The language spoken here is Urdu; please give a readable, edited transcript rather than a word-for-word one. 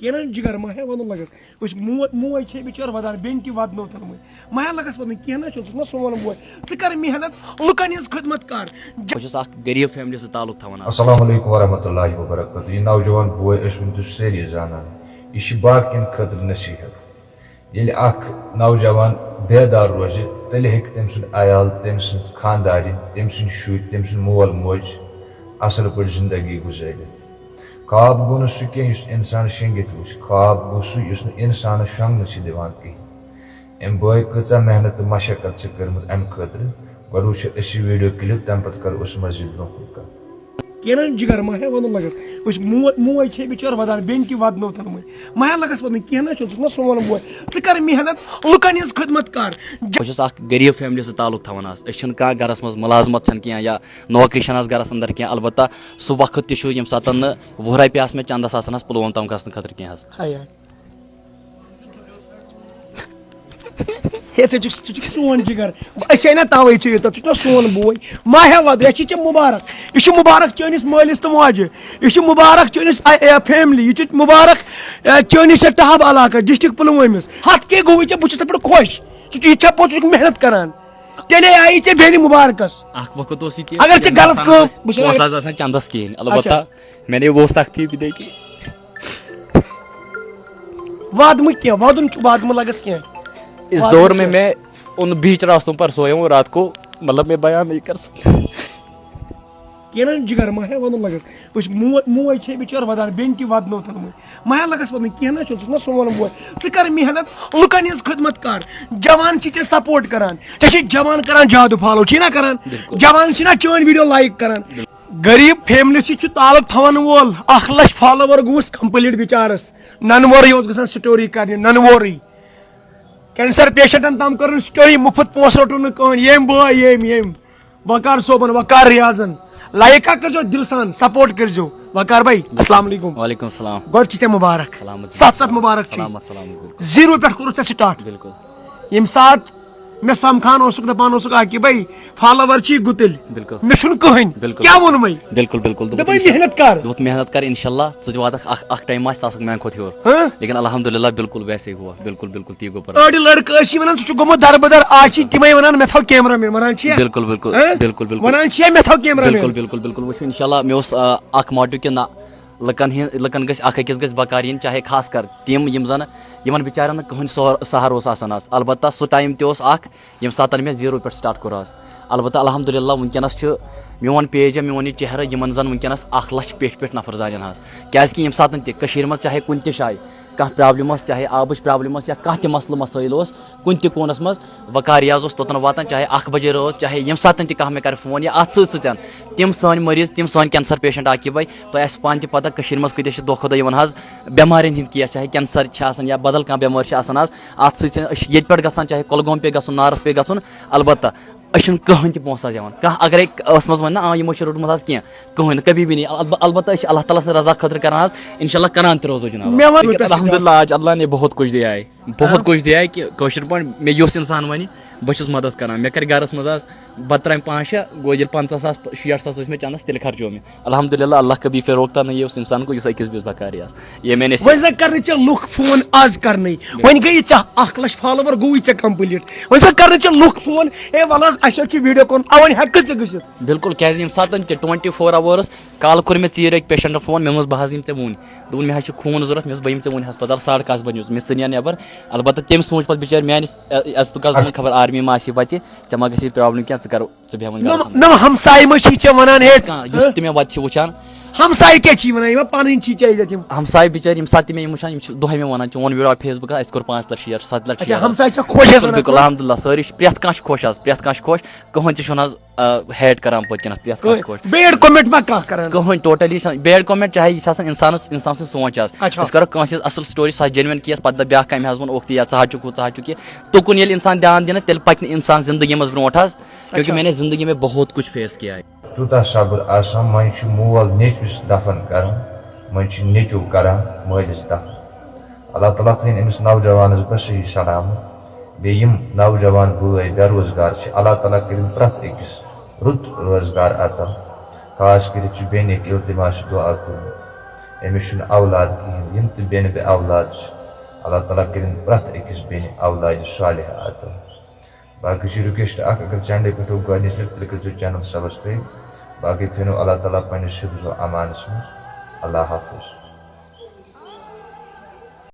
کیٚنٛہہ جِگر ما ہے وَنُن لگس وٕچھ موج چھے بِچٲر وَدان بیٚنہِ تہِ وَدنو تھٲومٕتۍ ما ہے لگس وَنُن کیٚنٛہہ نہ چھُنہٕ ژٕ چھُکھ نا سون بوے ژٕ کر محنت لُکن ہٕنٛز خدمت کر. بہٕ چھُس اکھ غریٖب فیملی سۭتۍ تعلق تھاوان. السلام علیکم ورحمۃ اللہ وبرکاتہ. یہ نوجوان بوے ونکس سٲری زانان یہ چھِ باقین خٲطرٕ نصیحت. ییٚلہِ اکھ نوجوان بیدار روزِ تیٚلہِ ہیٚکہِ تٔمۍ سُنٛد عیال تٔمۍ سٕنٛز خاندارِنۍ تٔمۍ سٕنٛدۍ شُرۍ تٔمۍ سُنٛد مول موج اصل پٲٹھۍ زندگی گُزٲرِتھ. خواب گوٚو نہٕ سُہ کینٛہہ یُس اِنسان شیٚنگِتھ وٕچھِ, خواب گوٚو سُہ یُس نہٕ اِنسانس شۄنٛگنہٕ چھِ دِوان کِہیٖنۍ. أمۍ بٲے کۭژاہ محنت تہٕ مشقت چھِ کٔرمٕژ اَمہِ خٲطرٕ. گۄڈٕ وٕچھو أسۍ یہِ ویٖڈیو کِلِپ تَمہِ پتہٕ کرو أسۍ مزیٖد برونٛہہ کُن کتھ. کیٚنٛہہ جِگر ما ہے وَنُن لگس وٕچھ موج چھے بِچٲر وَدان بیٚنہِ تہِ وَدنو تھٲومٕتۍ ما ہے لگس وَنُن کیٚنٛہہ نہ چھُنہٕ ژٕ چھُکھ نا سون بوے ژٕ کر محنت لُکن ہٕنٛز خدمت کر. بہٕ چھُس اکھ غریٖب فیملی سۭتۍ تعلق تھاوان حظ. أسۍ چھِنہٕ کانٛہہ گرس منٛز مُلازمت چھنہٕ کینٛہہ یا نوکری چھنہٕ حظ گرس انٛدر کینٛہہ. البتہ سُہ وقت تہِ چھُ ییٚمہِ ساتہٕ نہٕ 20 رۄپیہِ آسہٕ مےٚ چندس آسان حظ پُلووم تام گژھنہٕ خٲطرٕ کینٛہہ حظ. ہے ژٕ چھُکھ سون جِگر أسۍ آے نا تَوَے ژےٚ یوٗتاہ ژٕ چھُکھ نا سون بوے ما ہے وَد یہِ چھِ ژےٚ مُبارک. یہِ چھُ مُبارک چٲنِس مٲلِس تہٕ ماجہِ, یہِ چھُ مُبارک چٲنِس فیملی, یہِ چھُ مُبارک چٲنِس یَتھ ٹہاب علاقس ڈسٹرک پُلوٲمِس. ہتھ کے گوٚوُے ژےٚ بہٕ چھُس تَتھ پٮ۪ٹھ خۄش ژٕ چھُکھ یہِ چھا پوٚت ژٕ چھُکھ محنت کران تیٚلے آیی ژےٚ بیٚنہِ مُبارکس. اکھ وقت اوس یہِ اگر ژےٚ غلط کٲم پونٛسہٕ حظ آسان چندس کِہیٖنۍ. البتہ مےٚ نے وہ سختی بھی دیکھی. وادمہٕ کینٛہہ وَدُن چھُ وادمہٕ لگس کینٛہہ. اس دور میں ان بیچ راستوں پر سویا ہوں رات کو, مطلب میں بیان نہیں کر سکتا. کیٚنٛہہ جِگر ما ہے وَنُن لگس وٕچھ موج چھے بِچٲر وَدان بیٚنہِ تہِ وَدنو تھٲومٕتۍ ما ہے لگس وَنُن کیٚنٛہہ نہ چھُنہٕ ژٕ چھُکھ نا سون بوے ژٕ کر محنت لُکن ہٕنٛز خدمت کر. جوان چھِ ژےٚ سپورٹ کران, ژےٚ چھِ جوان کران زیادٕ فالو چھی نا کران, جوان چھِ نا چٲنۍ ویٖڈیو لایک کران. غریٖب فیملی سۭتۍ چھُ تعلق تھاون وول 1 لچھ فالوور گوٚوُس کمپلیٖٹ بِچارس. ننہٕ اوس گژھان سٹوری کرنہِ ننہٕ کینسر پیشنٹن تام کٔرٕن سٹوری مُفت پونٛسہٕ روٚٹُن نہٕ کٕہٕنۍ ییٚمۍ بٲے ییٚمۍ وقار صٲبن وقار ریاضن لایک کٔرزیو دِل سان سپورٹ کٔرزیو. وقار بھائی السلام علیکم. وعلیکم السلام. گۄڈٕ چھِ ژےٚ مُبارک, سَتھ مُبارک چھِ. 0 پٮ۪ٹھ کوٚرُتھ ژےٚ سٹارٹ. بالکل. ییٚمہِ ساتہٕ مےٚ سمکھان اوسُکھ دپان اوسُکھ عاقب بھائی فالوور چھی گُتٕلۍ مےٚ چھُنہٕ کٕہٕنۍ کیٛاہ ووٚنمَے بالکل بالکل دپان محنت کر. دوٚپُتھ محنت کر انشاءاللہ ژٕ تہِ واتکھ اکھ ٹایم آسہِ ژٕ آسکھ میانہِ کھۄتہٕ ہیوٚر. لیکن الحمدُاللہ بالکل ویسے ہوا. بالکل بالکل تی گوٚو پَتہٕ. أڑۍ لڑکہٕ ٲسی وَنان ژٕ چھُکھ گوٚمُت دربدر آز چھِ تِمے وَنان مےٚ تھاو کیمرا مین وَنان چھِ بالکل بالکل بالکل بالکل وَنان چھِ مےٚ تھاو کیمرا بالکل بالکل بالکل. وٕچھ انشاءاللہ مےٚ اوس اکھ موٹِو کہِ نہ لُکن گژھِ اکھ أکِس گژھِ بکار یِنۍ چاہے خاص کر تِم یِم زن یِمن بِچارٮ۪ن نہٕ کٕہٕنۍ سہارٕ اوس آسان حظ. البتہ سُہ ٹایم تہِ اوس اکھ ییٚمہِ ساتہٕ مےٚ 0 پٮ۪ٹھ سٹارٹ کوٚر حظ. البتہ الحمدُاللہ وٕنکیٚنس چھُ میون پیج یا میون یہِ چہرٕ یِمن زن وٕنکیٚنس 1 لچھ پٮ۪ٹھ نفر زانن حظ. کیازِ کہِ ییٚمہِ ساتہٕ تہِ کٔشیٖرِ منٛز چاہے کُنہِ تہِ جایہِ کانٛہہ پرابلِم ٲس چاہے آبٕچ پرابلِم ٲس یا کانٛہہ تہِ مسلہٕ مسٲیِل اوس کُنہِ تہِ کوٗنس منٛز وقار ریاض اوس توٚتن واتان چاہے 1 بجے رٲژ چاہے ییٚمہِ ساتہٕ تہِ کانٛہہ مےٚ کرِ فون یا اتھ سۭتۍ سۭتۍ تِم سٲنۍ مٔریٖض تِم سٲنۍ کینسر پیشنٹ عاقب بھائی تۄہہِ آسہِ پانہٕ تہِ پتہ کٔشیٖرِ منٛز کۭتیاہ چھِ دۄہ کھۄتہٕ دۄہ یِوان حظ بٮ۪مارٮ۪ن ہِنٛدۍ کیس چاہے کینسر چھِ آسان یا بدل کانٛہہ بٮ۪مٲرۍ چھِ آسان حظ. اتھ سۭتۍ أسۍ چھِ ییٚتہِ پٮ۪ٹھ گژھان چاہے کۄلگوم پیٚیہِ گژھُن نارتھ پیٚیہِ گژھُن البتہ أسۍ چھِنہٕ کٕہٕنۍ تہِ پونٛسہٕ حظ یِوان. کانٛہہ اگرے ٲس منٛز وَنہِ نا یِمو چھُ روٚٹمُت حظ کینٛہہ کٕہٕنۍ نہٕ کبھی بھی نہیں. البتہ أسۍ چھِ اللہ تعالیٰ سٕنٛدِ رضا خٲطرٕ کران حظ انشاءاللہ کران تہِ روزو جناب. الحمدُاللہ آج اللہ نے بہت کچھ دیا ہے بہت کچھ دیا ہے کہ کٲشِر پٲٹھۍ مےٚ یُس اِنسان وَنہِ بہٕ چھُس مدد کران. مےٚ کَرِ گرس منٛز حظ بتہٕ ترامہِ 5-6 گوٚو ییٚلہِ 50,000 60,000 ٲسۍ مےٚ چندس تیٚلہِ خرچو مےٚ. الحمدُاللہ اللہ کبھی پھر روکتا نہیں ہے اس انسان کو یُس أکِس بیٚیِس بکار آسہِ. یہ میں نے وۄنۍ زن کرنہٕ ژےٚ لُکھ فون آز کرنٕے وۄنۍ گٔیی ژےٚ 1 لچھ فالوور گوٚوُے ژےٚ کمپلیٖٹ وۄنۍ زن کرنہٕ ژےٚ لُکھ فون ہے وَلہٕ حظ اَسہِ حظ چھُ ویٖڈیو کوٚرمُت وۄنۍ ہٮ۪کہٕ ژٕ گٔژھِتھ. بالکل کیازِ ییٚمہِ ساتہٕ تہِ 24 hours کالہٕ کوٚر مےٚ ژیٖرۍ أکۍ پیشنٹن فون مےٚ ووٚنُس بہٕ حظ یِمہٕ ژےٚ وُنۍ دوٚپُن مےٚ حظ چھُ خوٗن ضوٚرتھ مےٚ اوس بہٕ یِمہٕ ژےٚ وُنۍ ہسپتال 11:30 بجے مےٚ ژٕ نیر نٮ۪بر. البتہ تٔمۍ سوٗنٛچ پتہٕ بِچٲرۍ میٲنِس عزتُک خبر آرمی ما آسی وتہِ ژےٚ ما گژھی پرابلم کینٛہہ ژٕ کر ژٕ بیٚہہ وۄنۍ نہ ہمساے ما چھی ژےٚ وَنان ہے یُس تہِ مےٚ وتہِ چھِ وٕچھان ہمساے کیٛاہ چھی وَنان یِمن پنٕنۍ چھی ژےٚ ییٚتہِ یِم ہمساے بِچٲرۍ ییٚمہِ ساتہٕ تہِ مےٚ یِم وٕچھان یِم چھِ دۄہے مےٚ وَنان چون ویٖڈیو آو فیس بُکس اَسہِ کوٚر 5 لچھ شیر 7 لچھ شیر. ہمساے چھا خۄش بالکل الحمدُاللہ سٲری چھِ پرٛٮ۪تھ کانٛہہ چھُ خۄش حظ پرٛٮ۪تھ کانٛہہ چھُ خۄش کٕہٕنۍ تہِ چھُنہٕ حظ ہیٹ کران پٔتۍ کِنتھ پرٛٮ۪تھ کانٛہہ چھُ خۄش. بیڈ کومنٹ ما کانٛہہ کران کٕہٕنۍ ٹوٹلی چھنہٕ بیڈ کومنٹ چاہے یہِ چھِ آسان انسان سٕنٛز سونٛچ حظ. أسۍ کرو کٲنٛسہِ ہٕنٛز اصل سٹوری سۄ جینوین کیس پتہٕ دپ بیاکھ کامہِ حظ ووٚن اوکتی یا ژٕ حظ چھُکھ ہُہ ژٕ حظ چھُکھ یہِ تُکُن ییٚلہِ انسان دھیان دِنہٕ تیٚلہِ پکہِ نہٕ انسان زندگی منٛز برونٛٹھ حظ کیونکہ میں نے زندگی میں بہت کچھ فیس کیا ہے. تیوٗتاہ صبر آسان وۄنۍ چھُ مول نیٚچوِس دفن کران وۄنۍ چھُ نیٚچوٗ کران مٲلِس دفن. اللہ تعالیٰ تھٲیِن أمِس نوجوانس بہٕ صحیح سلامت بیٚیہِ یِم نوجوان بٲے بے روزگار چھِ اللہ تعالیٰ کٔرِنۍ پرٛٮ۪تھ أکِس رُت روزگار عطا. خاص کٔرِتھ چھُ بیٚنہِ اِلتِماس دُعا کوٚرمُت أمس اولاد کہین یم تہ بین بے اولاد اللہ تعالیٰ کرن پرٛٮ۪تھ أکِس بیٚنہِ اولاد صالح عطا باقی چھ رِکویسٹ اکھ اگر چینلہِ پٮ۪ٹھ گۄڈنِچ لٹہِ تیٚلہِ کٔرۍزیو چینل سبسکرایب باقی تھٲینو اللہ تعالیٰ پنٛنِس حفظ و امانس منٛز اللہ حافظ